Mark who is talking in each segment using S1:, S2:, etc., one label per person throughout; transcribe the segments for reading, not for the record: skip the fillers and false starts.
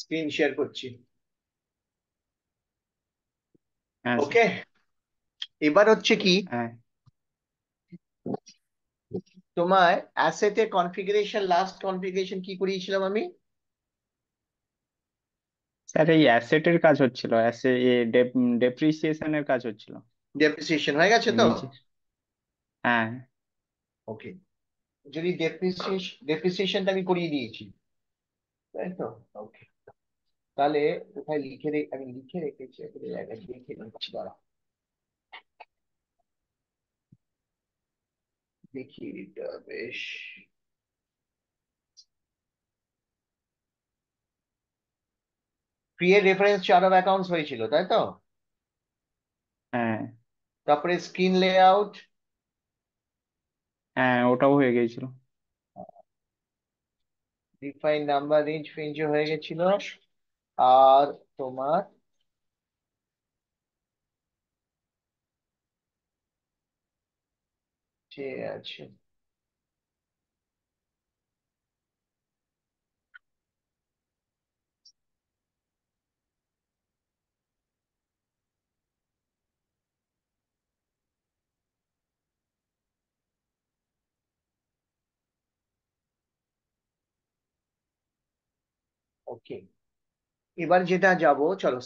S1: Screen share করছি।
S2: হ্যাঁ sir.
S1: ওকে, এবার হচ্ছে কি,
S2: হ্যাঁ
S1: তোমার অ্যাসেটের কনফিগারেশন, লাস্ট কনফিগারেশন কি করিয়েছিলাম আমি?
S2: স্যার, এই অ্যাসেটের কাজ হচ্ছিল, ডেপ্রিসিয়েশনের কাজ হচ্ছিল
S1: ডেপ্রিসিয়েশন হয়ে গেছে তো?
S2: নিচে। হ্যাঁ
S1: ওকে, যদি ডেপ্রিসিয়েশনটা আমি করিয়ে দিয়েছি, তাই তো? ওকে, তাহলে কোথায় আমি লিখে রেখেছি, একটা জায়গায় দেখে নিচ্ছি, দাঁড়া দেখিয়ে দিতে হবে। বেশ, create reference chart of accounts হয়েছিল, তাই তো?
S2: হ্যাঁ
S1: তারপরে স্ক্রিন লেআউট,
S2: হ্যাঁ, ওটাও হয়ে গিয়েছিল।
S1: ডিফাইন নাম্বার রেঞ্জ ফেঞ্জ হয়ে গেছিল। আর তোমার ঠিক আছে, ওকে। এবার যেটা যাব, চলো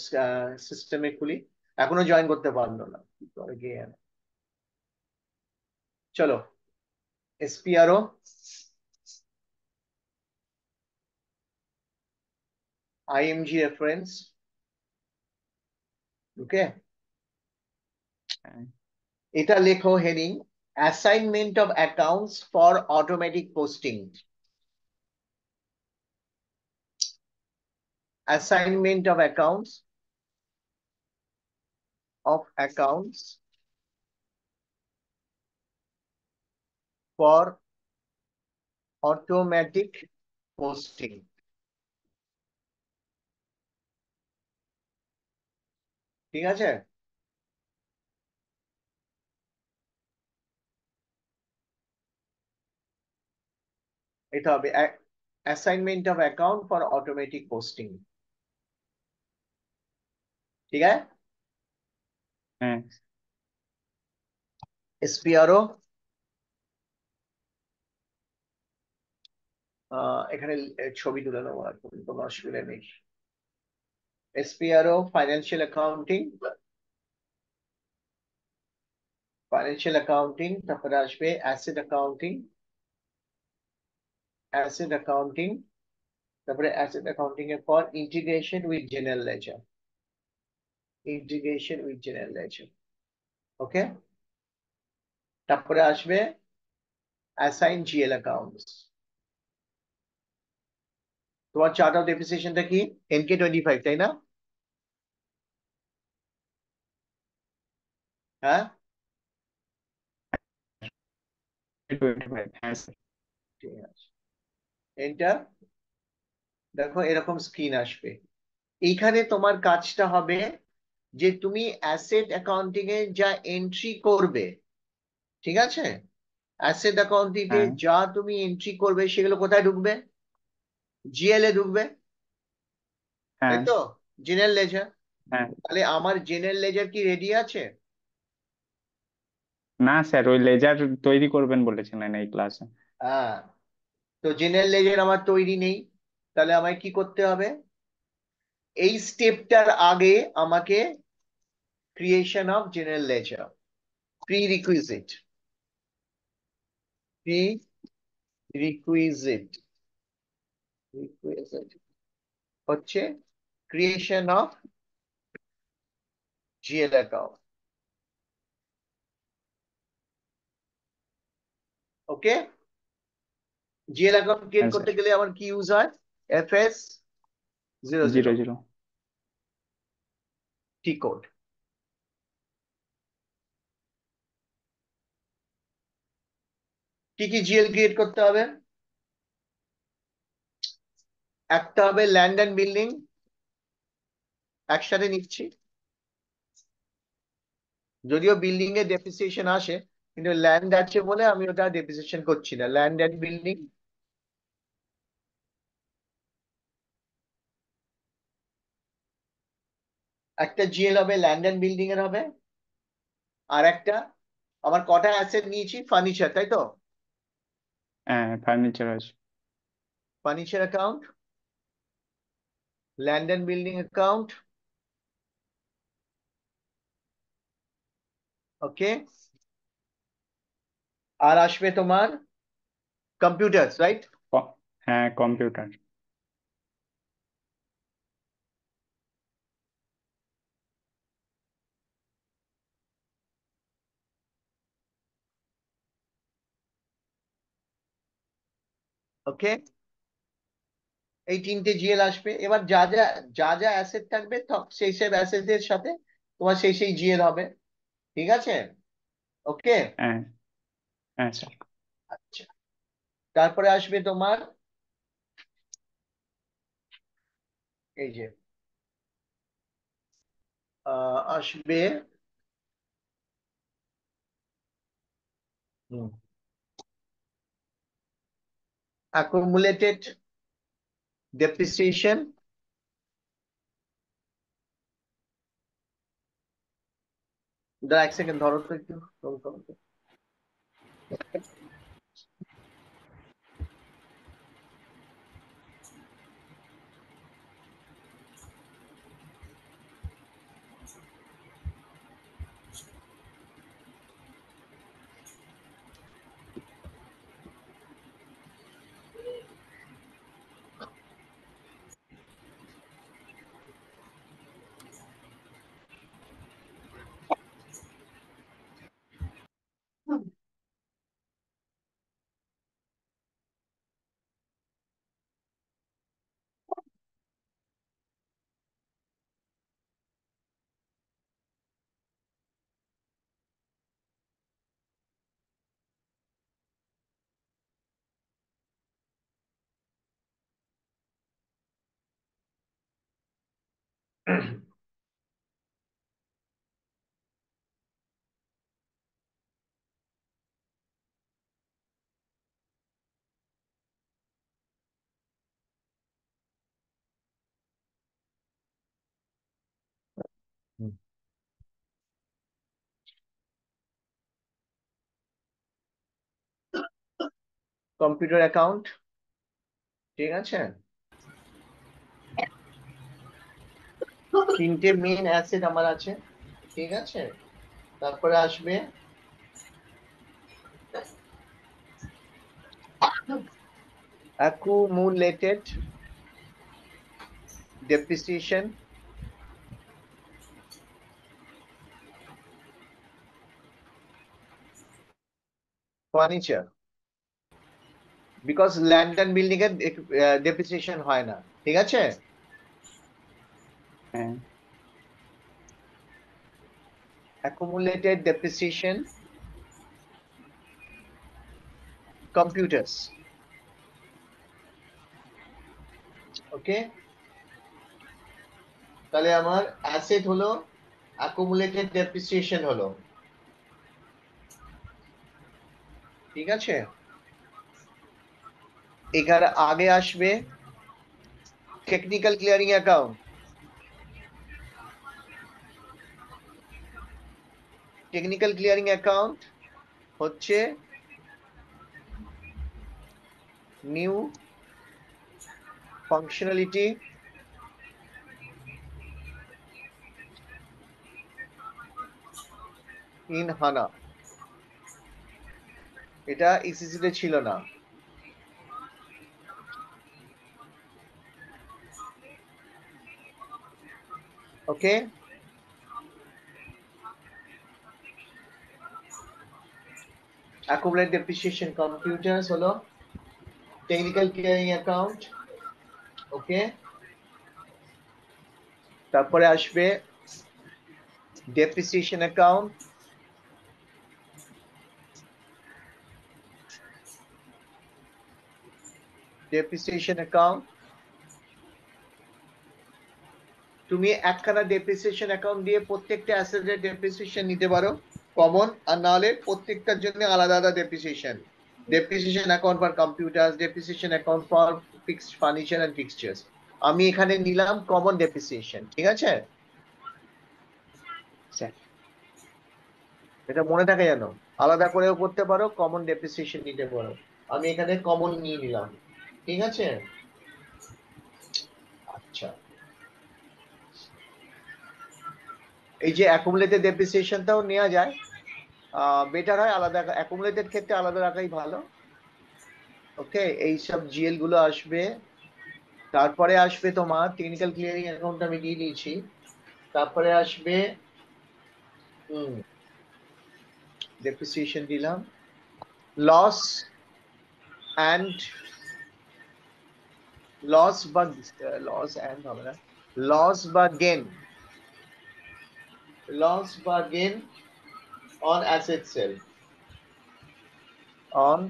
S1: সিস্টেমে খুলি। এখনো জয়েন করতে পারলো না, কি করে গিয়ে চলো এসপিআরও, আইএমজি রেফারেন্স। ওকে,
S2: হ্যাঁ
S1: এটা লেখো heading, assignment of accounts for automatic posting. Assignment of accounts for automatic posting. ঠিক আছে, এটা হবে assignment of account for automatic posting. ঠিক আছে,
S2: হ্যাঁ
S1: এসপিআরও, এখানে ছবি তুলে নেবো, আর কোনো অসুবিধা নেই। এসপিআরও ফাইন্যান্সিয়াল অ্যাকাউন্টিং, তারপরে আসবে অ্যাসেট অ্যাকাউন্টিং, তারপরে অ্যাসেট অ্যাকাউন্টিং এর পর ইন্টিগ্রেশন উইথ জেনারেল লেজার। ওকে, তারপরে আসবে অ্যাসাইন জিএল অ্যাকাউন্টস। তোমার চার্ট অফ ডেপ্রিসিয়েশনটা কি? NK 25, তাই না? হ্যাঁ,
S2: 25, হ্যাঁ স্যার।
S1: ঠিক আছে, এন্টার। দেখো এরকম স্ক্রিন আসবে। এইখানে তোমার কাজটা হবে যে তুমি অ্যাসেট অ্যাকাউন্টিং এ যা এন্ট্রি করবে, ঠিক আছে, অ্যাসেট অ্যাকাউন্টিং এ
S2: হ্যাঁ
S1: যা তুমি এন্ট্রি করবে সেগুলো কোথায় ঢুকবে? জিএল এ ঢুকবে, তাই
S2: হ্যাঁ
S1: তো? General ledger.
S2: হ্যাঁ।
S1: তাহলে আমার জেনারেল লেজার কি রেডি আছে?
S2: না স্যার, ওই লেজার তৈরি করবেন বলেছিলেন এই ক্লাসে।
S1: হ্যাঁ, তো জেনারেল লেজার আমার তৈরি নেই, তাহলে আমায় কি করতে হবে? এই স্টেপটার আগে আমাকে creation of general ledger, prerequisite prerequisite requisite হচ্ছে creation of GL account. Okay, GL account create
S2: হ্যাঁ
S1: করতে
S2: স্যার।
S1: গেলে আমার কি ইউজ হয়? FS00
S2: zero zero.
S1: টি কোড। কি কি জিএল ক্রিয়েট করতে হবে? একটা হবে ল্যান্ড অ্যান্ড বিল্ডিং, একসাথে নিচ্ছি, যদিও বিল্ডিং এর ডেপ্রিসিয়েশন আসে, কিন্তু ল্যান্ড আছে বলে আমি ওটা ডেপ্রিসিয়েশন করছি না। ল্যান্ড অ্যান্ড বিল্ডিং, একটা জিএল হবে ল্যান্ড এন্ড বিল্ডিং এর হবে, আর একটা, আমার কটা অ্যাসেট নিয়েছি, ফার্নিচার, তাই তো?
S2: হ্যাঁ ফার্নিচার আছে।
S1: Furniture account, land and building account, okay. আর আসবে তোমার কম্পিউটার, রাইট?
S2: হ্যাঁ কম্পিউটার।
S1: ওকে, এই তিনটে জিএল আসবে। এবার যা যা অ্যাসেট থাকবে সেই সব অ্যাসেটের সাথে তোমার সেই জিএল হবে, ঠিক আছে? ওকে।
S2: হ্যাঁ হ্যাঁ স্যার।
S1: আচ্ছা, তারপরে আসবে তোমার এই যে আসবে accumulated depreciation, দাঁড়া এক সেকেন্ড, ধরো তো একটু, ধরো তো। কম্পিউটার অ্যাকাউন্ট, ঠিক আছে। তিনটে মেন অ্যাসেট আমার আছে, ঠিক আছে। তারপরে আসবে accumulated depreciation, furniture, because land and building এর ডেপ্রিসিয়েশন হয় না, ঠিক আছে।
S2: হ্যাঁ
S1: accumulated depreciation, computers, ওকে। তাহলে আমার অ্যাসেট হলো, accumulated depreciation হলো, ঠিক আছে। এখানে আগে আসবে technical clearing account. Technical clearing account হচ্ছে নিউ ফাংশনালিটি ইন হানা, এটা ইসিসি তে ছিল না। ওকে, accumulated depreciation computers হলো টেকনিক্যাল ক্লিয়ারিং অ্যাকাউন্ট, ওকে। তারপরে আসবে ডেপ্রিসিয়েশন অ্যাকাউন্ট, ডেপ্রিসিয়েশন অ্যাকাউন্ট। তুমি একখানা ডেপ্রিসিয়েশন অ্যাকাউন্ট দিয়ে প্রত্যেকটা অ্যাসেটের ডেপ্রিসিয়েশন নিতে পারো কমন, আর নাহলে প্রত্যেকটার জন্য আলাদা আলাদা depreciation. Depreciation account for computer, depreciation account for fixed furniture and fixtures. আমি এখানে নিলাম কমন ডেপ্রিসিয়েশন, ঠিক আছে। এটা মনে থাকে যেন। আলাদা করেও করতে পারো, কমন ডেপ্রিসিয়েশন নিতে পারো। আমি এখানে কমন নিয়ে নিলাম, ঠিক আছে। আচ্ছা, এই যে অ্যাকুমুলেটেড ডেপ্রিসিয়েশনটাও নেওয়া যায়, বেটার হয় আলাদা, অ্যাকুমুলেটেড ক্ষেত্রে আলাদা রাখাই ভালো। ওকে, এইসব জিএল গুলো আসবে। তারপরে আসবে তোমার টেকনিক্যাল ক্লিয়ারিং অ্যাকাউন্ট, আমি দিয়ে দিয়েছি। তারপরে আসবে ডেপ্রিসিয়েশন দিলাম, লস অ্যান্ড লস বা লস অ্যান্ড হবে না, লস বা গেন, লস বা gain on asset sale, on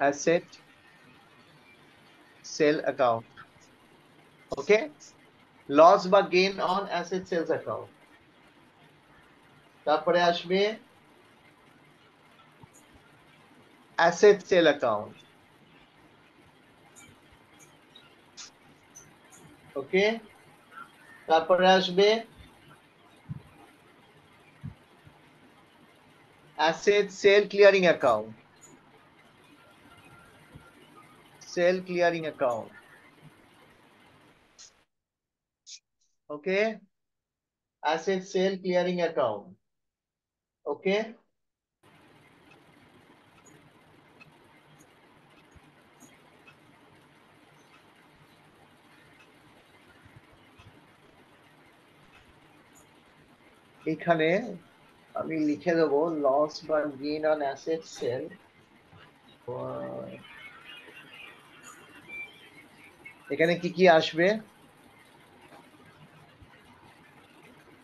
S1: asset sale account. Okay, loss বা gain on asset sales account. তারপরে আসবে অ্যাসেট সেল অ্যাকাউন্ট। ওকে, তারপরে আসবে asset sale clearing account, sale clearing account. Okay, asset sale clearing account. Okay, এখানে আমি লিখে দেবো loss বা গেইন অন অ্যাসেট সেল। এখানে কি কি আসবে?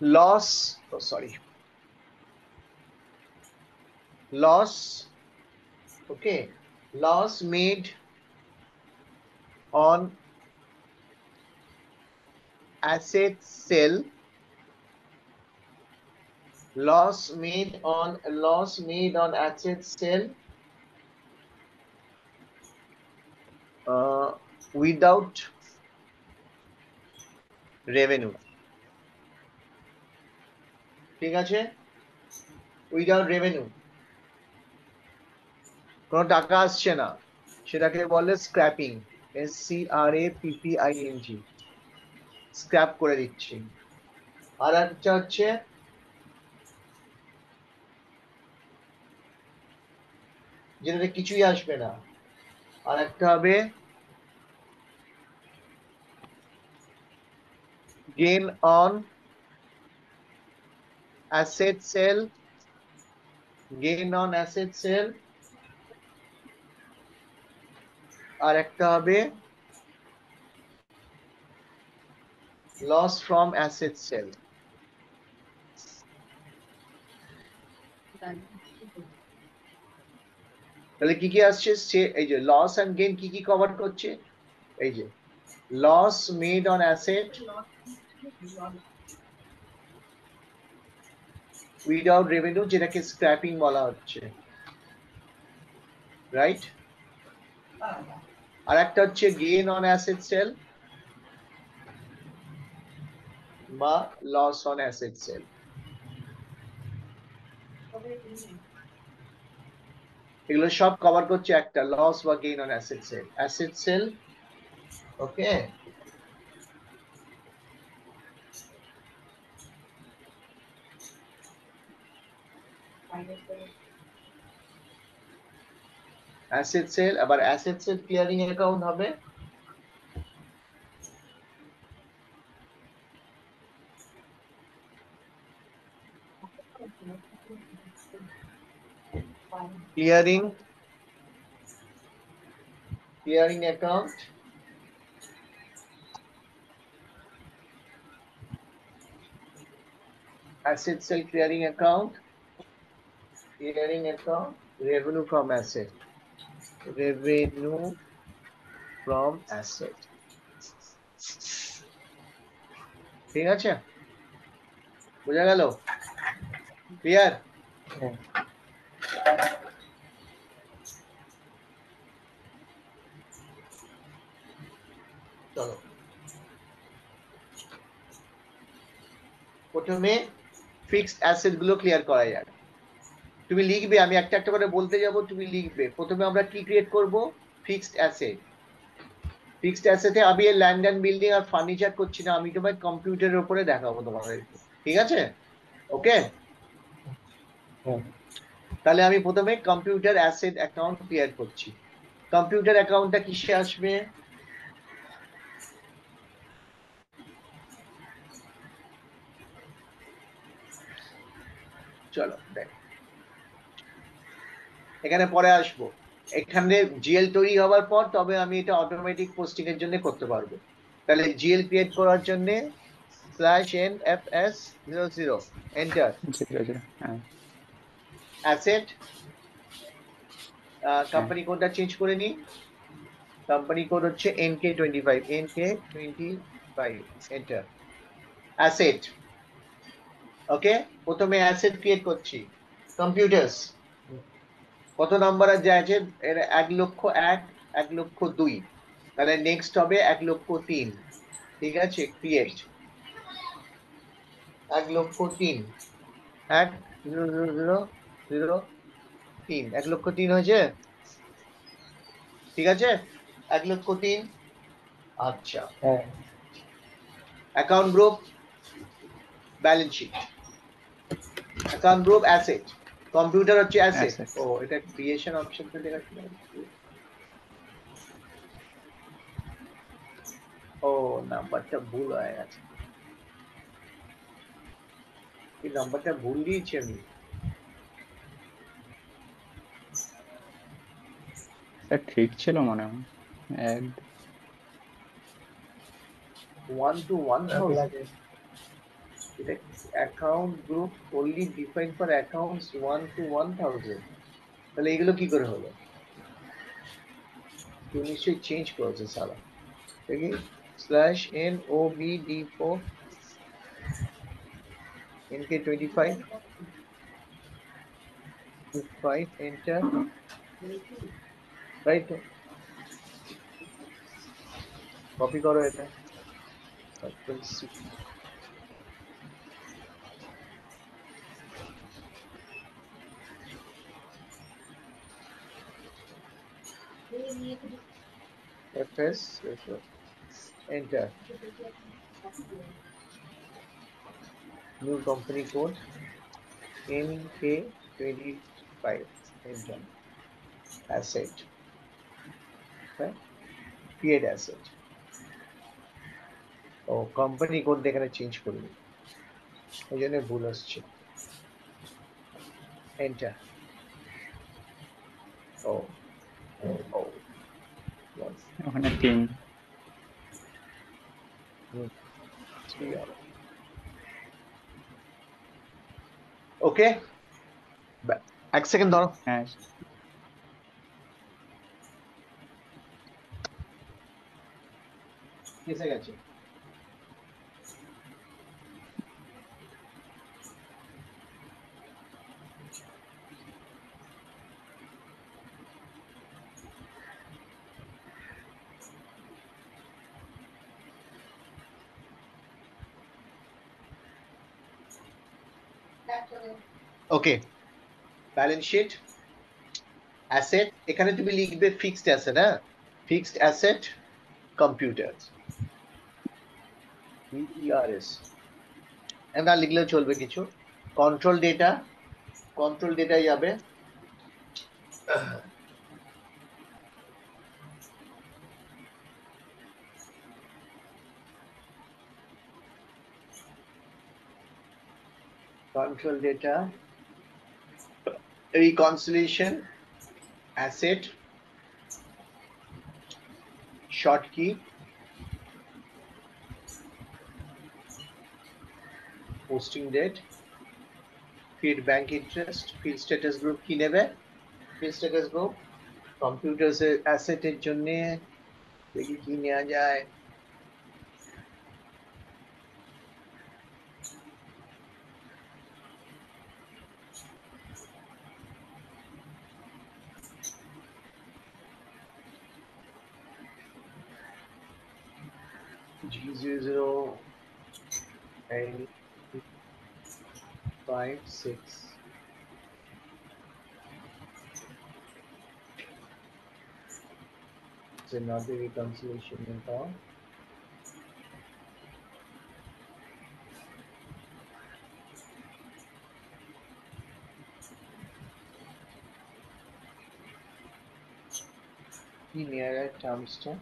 S1: Loss, sorry, loss, okay, loss made on asset sale, loss made on asset sale without revenue, ঠিক আছে, উইদাউট রেভিনিউ, কোনো টাকা আসছে না, সেটাকে বলে স্ক্র্যাপিং, SCRAPPING, স্ক্র্যাপ করে দিচ্ছি। আর একটা হচ্ছে যেটাতে কিছুই আসবে না, আর একটা হবে gain on asset sale, gain on asset sale, আর একটা হবে লস ফ্রম অ্যাসেট সেল। তাহলে কি কি আসছে, এই যে লস এন্ড গেইন কি কি কভার করছে, এই যে loss made on asset without revenue, যেটাকে স্ক্র্যাপিং বলা হচ্ছে, রাইট। আর একটা হচ্ছে গেইন অন অ্যাসেট সেল বা লস অন অ্যাসেট সেল। এগুলো সব কভার করছে একটা লস বা gain on asset sale, asset sale. Okay, asset sale, আবার অ্যাসেট সেল ক্লিয়ারিং অ্যাকাউন্ট হবে clearing, clearing account, asset sale clearing account, clearing account, revenue from asset, revenue from asset, ঠিক আছে, বোঝা গেল, ক্লিয়ার।
S2: হ্যাঁ।
S1: চলো, প্রথমে ফিক্সড অ্যাসেট গুলো ক্লিয়ার করা যাক। তুমি লিখবে, আমি একটা একটা করে বলতে যাব, তুমি লিখবে। প্রথমে আমরা কি ক্রিয়েট করব? Fixed asset. ফিক্সড অ্যাসেটে আমি ল্যান্ড অ্যান্ড বিল্ডিং আর ফার্নিচার করছি না, আমি তোমার কম্পিউটারের উপরে দেখাবো তোমাদেরকে, ঠিক আছে? ওকে, তাহলে আমি প্রথমে কম্পিউটার অ্যাসেট অ্যাকাউন্ট ক্রিয়েট করছি। কম্পিউটার অ্যাকাউন্টটা কিসে আসবে? চলো দেখ, এখানে পরে আসবো। এখানে জিএল তৈরি হওয়ার পর তবে আমি এটা অটোমেটিক পোস্টিং এর জন্য করতে পারবো। তাহলে জিএল ক্রিয়েট করার জন্য /nfs00 এন্টার।
S2: 00, হ্যাঁ
S1: অ্যাসেট,
S2: হ্যাঁ।
S1: কোম্পানি কোডটা চেঞ্জ করে নি। কোম্পানি কোড হচ্ছে NK25, NK25 এন্টার। অ্যাসেট, ওকে, প্রথমে অ্যাসেট ক্রিয়েট করছি। কম্পিউটার্স, কত নাম্বার আছে? এর 1,01,000, 1,02,000। তাহলে নেক্সট হবে 1,03,000। ঠিক আছে, ক্রিয়েট 1,03,000, 1,0,0,0,0,3, 1,03,000 হয়েছে, ঠিক আছে? 1,03,000। আচ্ছা, account group, balance sheet. Account group asset, computer হচ্ছে অ্যাসেট।
S2: অ্যাসেট।
S1: ও, এটা ক্রিয়েশন অপশনটা দেখাচ্ছে না। ও, নাম্বারটা ভুল হয়ে গেছে, এই নাম্বারটা ভুল দিয়েছি আমি।
S2: স্যার ঠিক ছিল মনে হয়। এক
S1: 1 to 1,000, এটা account group only defined for accounts 1 to 1,000। তাহলে এগুলো কি করে হলো? কেউ নিশ্চয়ই চেঞ্জ করেছে সালা। দেখি, /NOBD4 NK25 5 enter, right? Copy করো এটা, Ctrl+C। FS enter, new company code NK25 enter, asset, create asset. ও, কোম্পানি কোড এখানে চেঞ্জ করিনি, ওই জন্য ভুল আসছে। এন্টার। ও, ও,
S2: ওখানে 3।
S1: ওকে, এক সেকেন্ড ধরো,
S2: হ্যাঁ
S1: এসে গেছে। ওকে, ব্যালেন্স শিট, অ্যাসেট, এখানে তুমি লিখবে ফিক্সড অ্যাসেট। হ্যাঁ, ফিক্সড অ্যাসেট, কম্পিউটার, BERS। না লিখলেও চলবে কিছু। কন্ট্রোল ডেটা, কন্ট্রোল ডেটায় যাবে। Control data, reconciliation, asset, short কি, posting date, feed bank interest, field status group কি নেবে? Field status group. কম্পিউটার অ্যাসেটের জন্য দেখি কি নেওয়া যায়। G00, 5, 6. It's another reconciliation account. The nearer terms to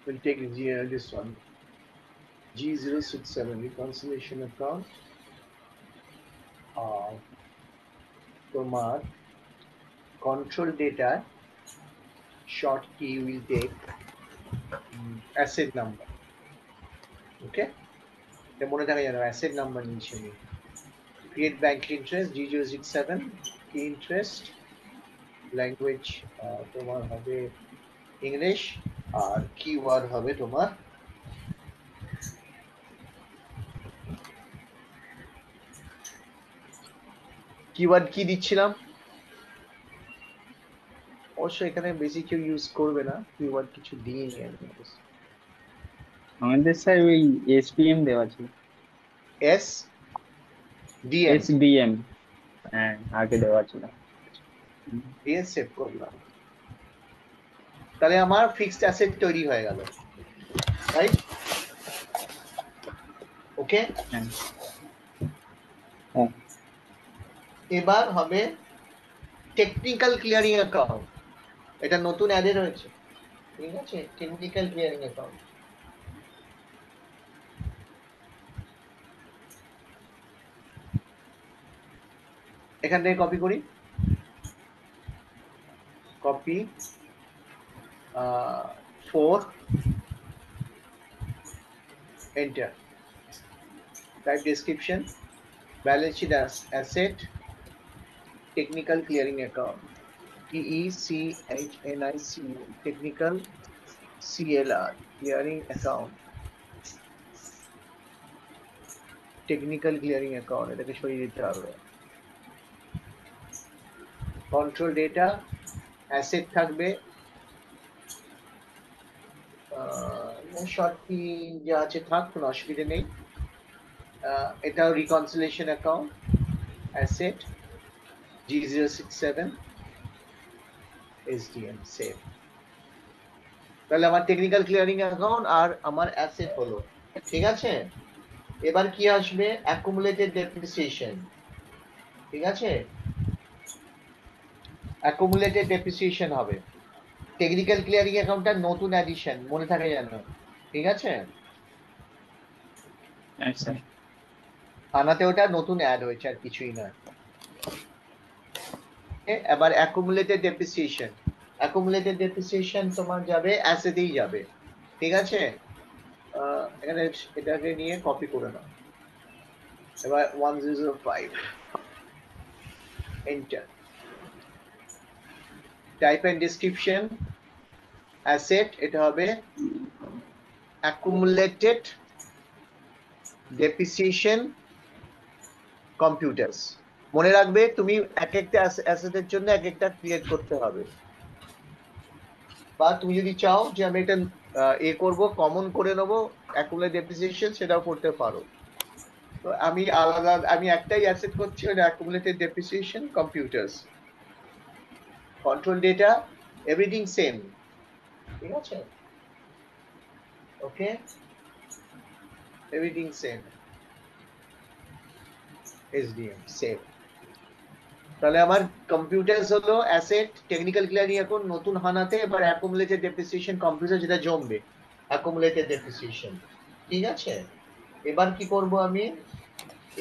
S1: we'll take this one. G067 reconciliation account. তোমার control data short key will take asset number. Okay, এটা মনে থাকে জানো, asset number নিচ্ছি আমি। create bank interest G067 key interest language তোমার হবে English আর keyword হবে তোমার কিওয়ার্ড কি দিচ্ছিলাম, অবশ্য এখানে বেশি কেউ ইউজ করবে না, কিওয়ার্ড কিছু দিইনি আমি।
S2: আমাদের স্যার ওই এসপিএম দেওয়া ছিল।
S1: এস ডিএম
S2: এসবিএম, হ্যাঁ আগে দেওয়া ছিল।
S1: দিয়ে সেভ করলাম, তাহলে আমার ফিক্সড অ্যাসেট তৈরি হয়ে গেল, রাইট? ওকে,
S2: হ্যাঁ হ্যাঁ
S1: এবার হবে টেকনিক্যাল ক্লিয়ারিং অ্যাকাউন্ট, এটা নতুন অ্যাডেড হয়েছে, ঠিক আছে? টেকনিক্যাল ক্লিয়ারিং অ্যাকাউন্ট, এখান থেকে কপি করি, copy 4 enter, type description, balance sheet as asset, technical clearing account, TECHNIC, technical CLR, clearing account, technical clearing account, এটাকে সরিয়ে দিতে হবে। control data asset থাকবে, শর্ট কি যা আছে থাক, কোনো অসুবিধা নেই। এটাও reconciliation account, asset G067 SDM save. তাহলে আমার টেকনিক্যাল ক্লিয়ারিং অ্যাকাউন্ট আর আমার অ্যাসেট হলো, ঠিক আছে? এবার কি আসবে? অ্যাকুমুলেটেড ডেপ্রিসিয়েশন, ঠিক আছে? অ্যাকুমুলেটেড ডেপ্রিসিয়েশন হবে, টেকনিক্যাল ক্লিয়ারিং অ্যাকাউন্টটা নতুন অ্যাডিশন, মনে থাকে জানো, ঠিক আছে?
S2: স্যার।
S1: আনাতে ওটা নতুন অ্যাড হয়েছে, আর কিছুই নয়। এবার অ্যাকুমুলেটেড ডেপ্রিসিয়েশন, অ্যাকুমুলেটেড ডেপ্রিসিয়েশন তোমার যাবে অ্যাসেটেই যাবে, ঠিক আছে? এখানে এটাকে নিয়ে কপি করে নাও, এবার 1005 enter, type and description asset, এটা হবে অ্যাকুমুলেটেড ডেপ্রিসিয়েশন কম্পিউটার্স। মনে রাখবে তুমি এক একটা অ্যাসেটের জন্য এক একটা ক্রিয়েট করতে হবে, বা তুমি যদি চাও যে আমি এটা করব, কমন করে নেবো অ্যাকুমুলেটেড ডেপ্রিসিয়েশন, সেটাও করতে পারো। তো আমি আলাদা, আমি একটাই অ্যাসেট করছি, ওটা accumulated depreciation computers. Control data everything same, ঠিক আছে? ওকে, এভরিথিং সেম, SDM সেভ। তাহলে আমার কম্পিউটার্স হলো অ্যাসেট, টেকনিক্যাল ক্লিয়ারিং এখন নতুন হানাতে, এবার অ্যাকুমুলেটেড ডেপ্রিসিয়েশন কম্পিউটার, যেটা জমবে অ্যাকুমুলেটেড ডেপ্রিসিয়েশন, ঠিক আছে? এবার কি করব আমি?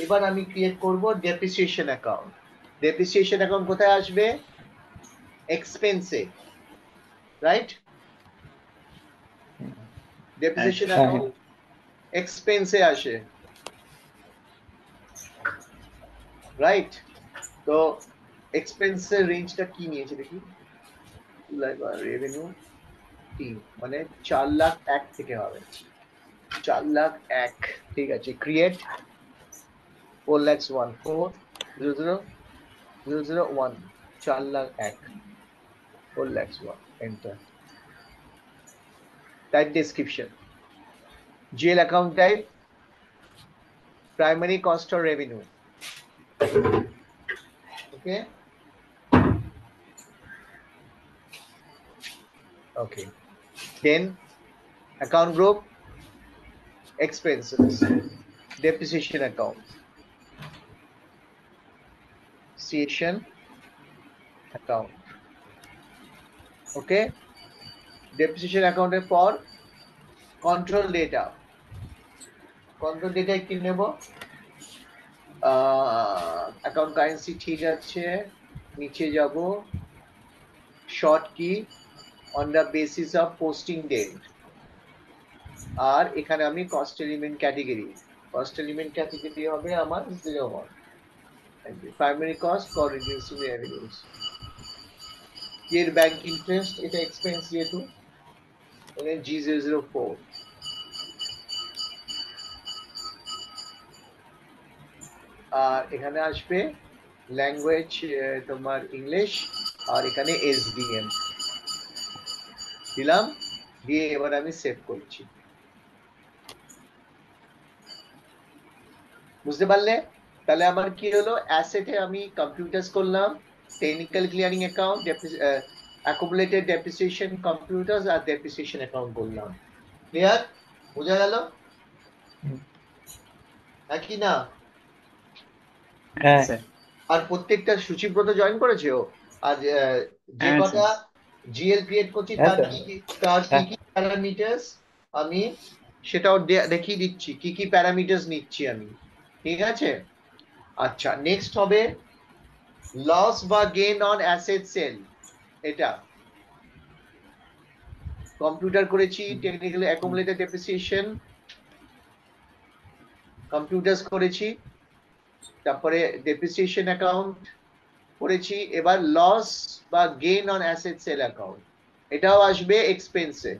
S1: এবার আমি ক্রিয়েট করব ডেপ্রিসিয়েশন অ্যাকাউন্ট। ডেপ্রিসিয়েশন অ্যাকাউন্ট কোথায় আসবে? এক্সপেন্সে, রাইট? ডেপ্রিসিয়েশন অ্যাকাউন্ট এক্সপেন্সে আসে, রাইট? তো এক্সপেন্সের রেঞ্জটা কি নিয়েছে দেখি, রেভিনিউ 3, মানে 4,01,000 থেকে হবে, 4,01,000। ঠিক আছে, create 4,01,000, 4,0,0,0,0,1, 4,01,000, 4,01,000, enter. Type description, GL account type primary cost or revenue. Okay, okay, then account group expenses, depreciation account, depreciation account, okay, depreciation account এর পর control data, control data কি নেব, অ্যাকাউন্ট কারেন্সি ঠিক আছে, নিচে যাব, short key on the basis of posting date, আর এখানে আমি কস্ট এলিমেন্ট ক্যাটাগরি হবে আমার 01, primary cost for reducing revenues, এর ব্যাংক ইন্টারেস্ট, এটা এক্সপেন্স যেহেতু G004, আর এখানে আসবে ল্যাঙ্গুয়েজ তোমার ইংলিশ, আর এখানে SDM দিলাম, দিয়ে এবার আমি সেভ করছি। বুঝতে পারলে? তাহলে আমার কি হলো, অ্যাসেটে আমি কম্পিউটার্স করলাম, technical clearing account, accumulated depreciation computers, আর ডেপ্রিসিয়েশন অ্যাকাউন্ট করলাম। ক্লিয়ার? বোঝা গেল নাকি না?
S3: হ্যাঁ
S2: স্যার।
S1: আর প্রত্যেকটা সূচিব্রত জয়েন করেছে ও, আর যে
S2: হ্যাঁ
S1: কটা
S2: স্যার।
S1: GL ক্রিয়েট করছি
S3: হ্যাঁ
S1: তার
S3: স্যার
S1: কি কি প্যারামিটার্স আমি সেটাও দেখিয়ে দিচ্ছি, কি কি প্যারামিটার্স নিচ্ছি আমি। ঠিক আছে, আচ্ছা, নেক্সট হবে লস বা গেইন অন অ্যাসেট সেল। এটা কম্পিউটার করেছি, টেকনিক্যাল অ্যাকুমুলেটেড ডেপ্রিসিয়েশন কম্পিউটার্স করেছি, তারপরে ডেপ্রিসিয়েশন অ্যাকাউন্ট করেছি, এবার লস বা gain on asset sale account, এটাও আসবে এক্সপেন্সে,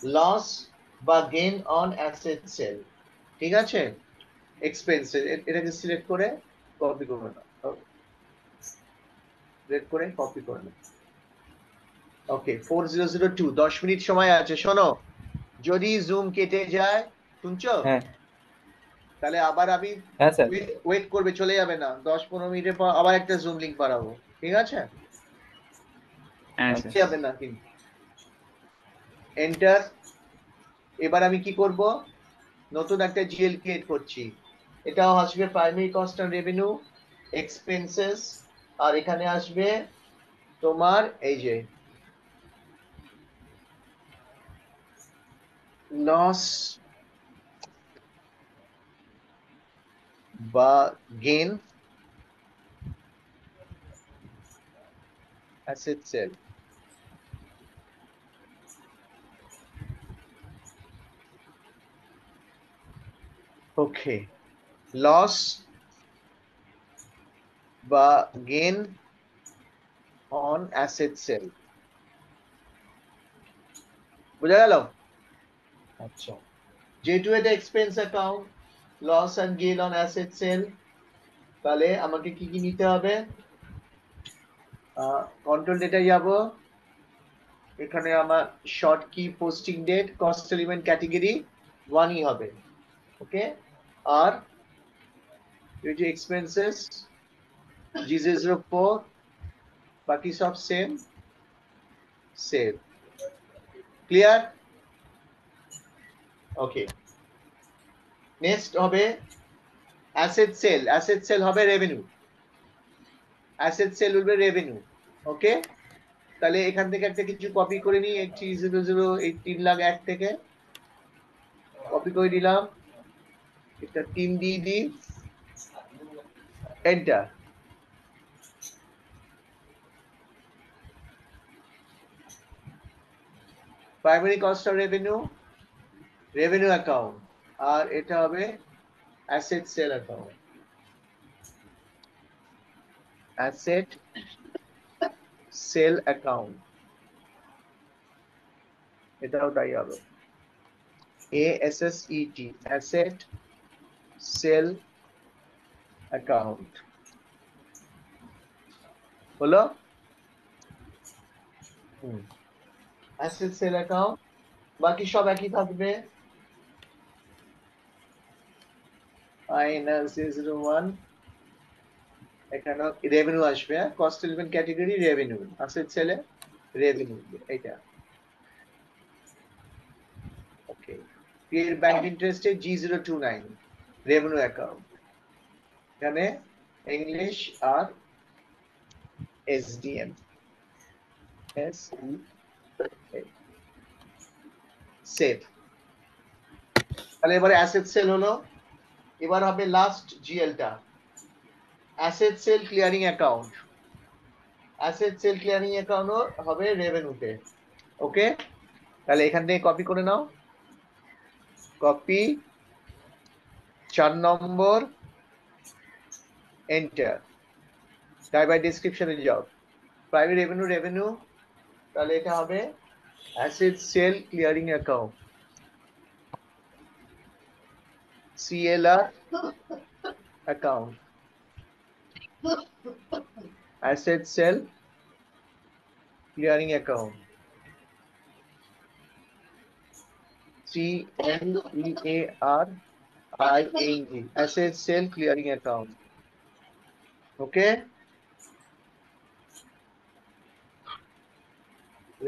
S1: লস বা গেইন অন অ্যাসেট সেল। ঠিক আছে, এক্সপেন্সে, এটাকে সিলেক্ট করে কপি করে নাও, সিলেক্ট করে কপি করে নাও। ওকে, 4002, 10 মিনিট সময় আছে। শোনো, যদি জুম কেটে যায়, শুনছো?
S3: হ্যাঁ
S1: তাহলে আবার আমি
S3: হ্যাঁ স্যার
S1: ওয়েট করবে, চলে যাবে না, 10-15 মিনিটের পর আবার একটা জুম লিংক পাঠাবো। ঠিক আছে,
S2: হ্যাঁ স্যার।
S3: আচ্ছা
S1: যাবে না কিন্তু। এন্টার। এবার আমি কি করব, নতুন একটা GL ক্রিয়েট করছি, এটাও আসবে primary cost and revenue, expenses, আর এখানে আসবে তোমার এই যে লস বা gain asset sale. Okay, loss বা গেইন অন অ্যাসেট সেল, বোঝা গেল? আচ্ছা, যেহেতু এটা expense account, loss and gain on asset sale, তাহলে আমাকে কি কি নিতে হবে, কন্ট্রোল ডেটা যাব, এখানে আমার শর্ট কি posting date cost element category 1ই হবে। ওকে, আর এই যে এক্সপেন্সেস G004, বাকি সব same, save. Clear? Okay, next হবে অ্যাসেট সেল, অ্যাসেট সেল হবে রেভিনিউ, অ্যাসেট সেল হবে রেভিনিউ। ওকে, তাহলে এখান থেকে একটা কিছু কপি করে নিই, 3,0,0,0,0,18,01,000 থেকে কপি করে দিলাম, এটা 3 দিয়ে দিই, enter. Primary cost of revenue, revenue account, আর এটা হবে asset sale account. Asset sale account, এটাও তাই হবে, ASSET, অ্যাসেট সেল অ্যাকাউন্ট হলো। অ্যাসেট সেল অ্যাকাউন্ট, বাকি সব একই থাকবে। -001, এখানে রেভিনিউ আসবে, cost element category revenue, asset সেলে রেভিনিউ, এটা ওকে। ক্রিয়েট ব্যাংক ইন্টারেস্টে G029 রেভিনিউ অ্যাকাউন্ট, এখানে ইংলিশ আর SDM, সেভ। তাহলে এবারে অ্যাসেট সেল হলো। এবার হবে লাস্ট জিএলটা, asset sale clearing account. Asset sale clearing account হবে রেভিনিউতে। ওকে, তাহলে এখান থেকে কপি করে নাও, copy 4 number, enter, type by ডেসক্রিপশনে যাও, প্রাইভেট রেভিনিউ রেভিনিউ, তাহলে এটা হবে asset sale clearing account, CLR account, asset sale clearing account, CLEARING, asset sale clearing account. Okay,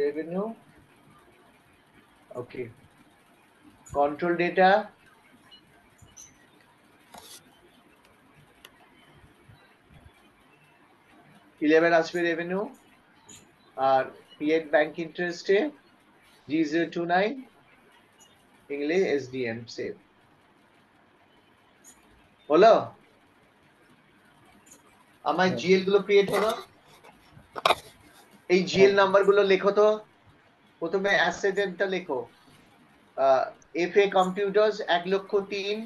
S1: revenue, okay, control data, আসবে রেভিনিউ, আর ক্রিয়েট ব্যাংক ইন্টারেস্টে G029 English SDM, save হলো। আমার জিএল গুলো create হলো। এই জিএল নাম্বার গুলো লেখো তো, প্রথমে অ্যাসেটটা লেখো, FA কম্পিউটার্স 1,03,000,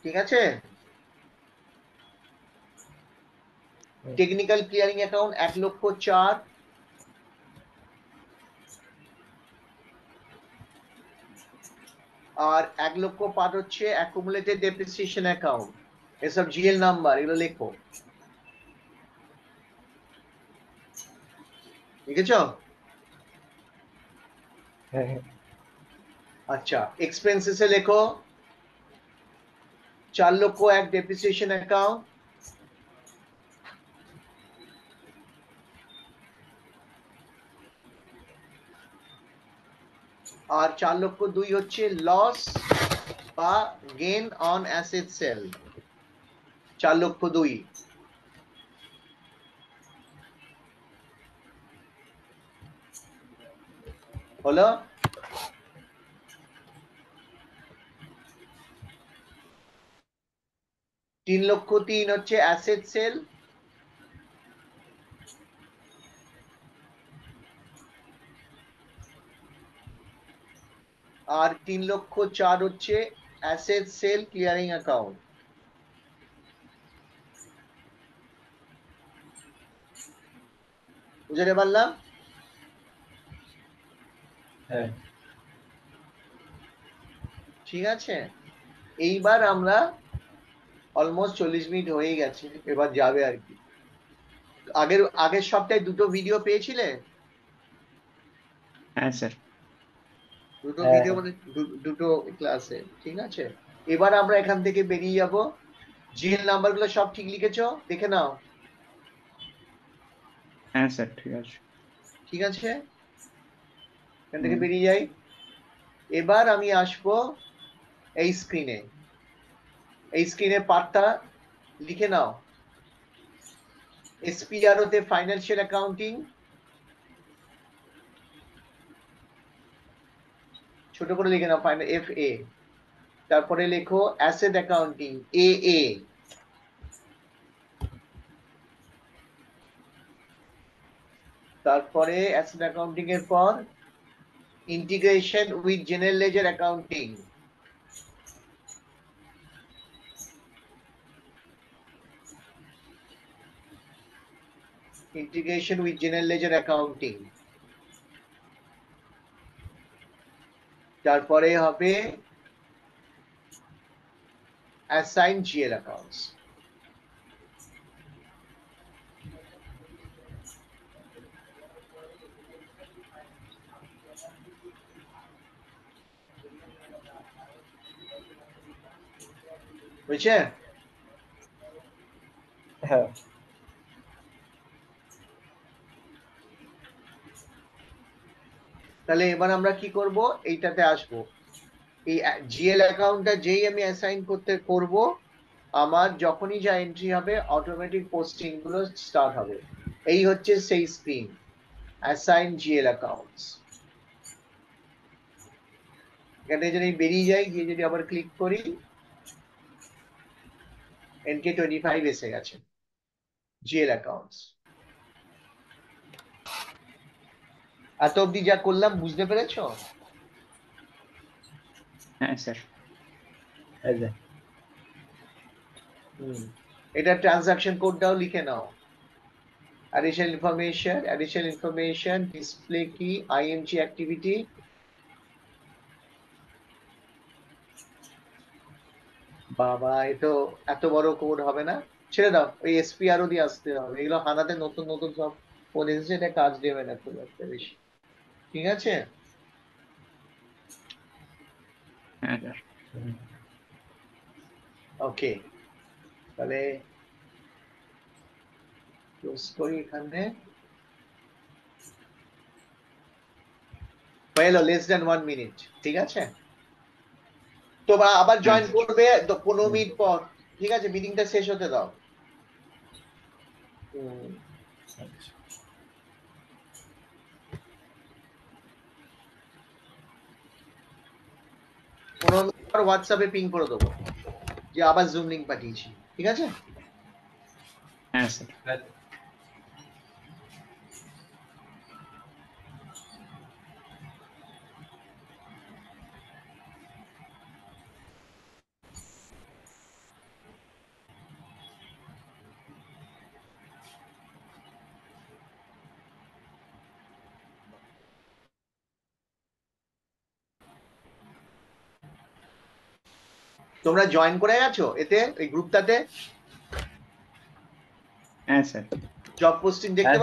S1: ঠিক আছে। টেকনিক্যাল ক্লিয়ারিং অ্যাকাউন্ট 1,04,000, আর 1,05,000 হচ্ছে অ্যাকুমুলেটেড ডেপ্রিসিয়েশন অ্যাকাউন্ট। এসব জিএল নাম্বার, এগুলো লেখো, লিখেছো? আচ্ছা, এক্সপেন্সেসে লেখো 4,01,000 ডেপ্রিসিয়েশন অ্যাকাউন্ট, আর 4,02,000 হচ্ছে লস বা গেন অন অ্যাসেট সেল, 4,02,000 হলো। $3,03,000 হচ্ছে অ্যাসেট সেল, আর 3,04,000 হচ্ছে অ্যাসেট সেল ক্লিয়ারিং অ্যাকাউন্ট। বুঝতে পারলাম? হ্যাঁ, ঠিক আছে। এইবার আমরা অলমোস্ট 40 মিনিট হয়ে গেছে, এবার যাবে আর কি। আগের সপ্তাহে দুটো ভিডিও পেয়েছিলে?
S2: হ্যাঁ স্যার।
S1: দুটো ভিডিও মানে দুটো ক্লাসে, ঠিক আছে। এবার আমরা এখান থেকে বেরিয়ে যাব। জিএল নাম্বার গুলো সব ঠিক লিখেছো? দেখে নাও।
S2: হ্যাঁ স্যার, ঠিক আছে।
S1: ঠিক আছে, এখান থেকে বেরিয়ে যাই। এবার আমি আসবো এই স্ক্রিনে, এই স্ক্রিনে পার্টটা লিখে নাও। SPRO তে ফাইন্যান্সিয়াল অ্যাকাউন্টিং, ছোট করে লিখে নাও, FA, তারপরে লেখো অ্যাসেট অ্যাকাউন্টিং AA, তারপরে অ্যাসেট অ্যাকাউন্টিং এর পর integration with general ledger accounting, integration with general ledger accounting, তারপরে হবে অ্যাসাইন জিএল অ্যাকাউন্টস। বুঝছে?
S3: হ্যাঁ
S1: তাহলে এবার আমরা কি করব, এইটাতে আসবো। এই জিএল অ্যাকাউন্টটা যেই আমি অ্যাসাইন করব, আমার যখনই যা এন্ট্রি হবে অটোমেটিক পোস্টিং গুলো স্টার্ট হবে। এই হচ্ছে সেই স্ক্রিন, অ্যাসাইন জিএল অ্যাকাউন্টস। এখানে যদি বেরিয়ে যাই, গিয়ে যদি আবার ক্লিক করি, NK25 এসে গেছে, জিএল অ্যাকাউন্টস। এত অব্দি যা করলাম বুঝতে পেরেছো?
S2: হ্যাঁ স্যার।
S3: এই যে
S1: এটা ট্রানজাকশন কোডটাও লিখে নাও। additional information, display key, IMG activity। বাবা, এ তো এত বড় কোড হবে না, ছেড়ে দাও। ওই SPRও দিয়ে আসতে হবে, এগুলো হানাতে নতুন নতুন সব কোড এসেছে, এটা কাজ দেবে না খুব একটা বেশি। ঠিক আছে?
S2: হ্যাঁ স্যার।
S1: ওকে, তাহলে ক্লোজ করি এখানে। হলো less than 1 minute। ঠিক আছে, তো আবার
S2: হ্যাঁ
S1: জয়েন
S2: স্যার।
S1: করবে 15 মিনিট পর। ঠিক আছে, মিটিংটা শেষ হতে দাও। হুম, 15 মিনিট পর হোয়াটসঅ্যাপে পিং করে দেবো যে আবার জুম লিংক পাঠিয়েছি। ঠিক আছে?
S2: হ্যাঁ স্যার।
S1: তোমরা জয়েন করে গেছো এতে, এই গ্রুপটাতে?
S2: হ্যাঁ স্যার।
S1: জব পোস্টিং দেখতে
S3: হ্যাঁ
S1: পাচ্ছ?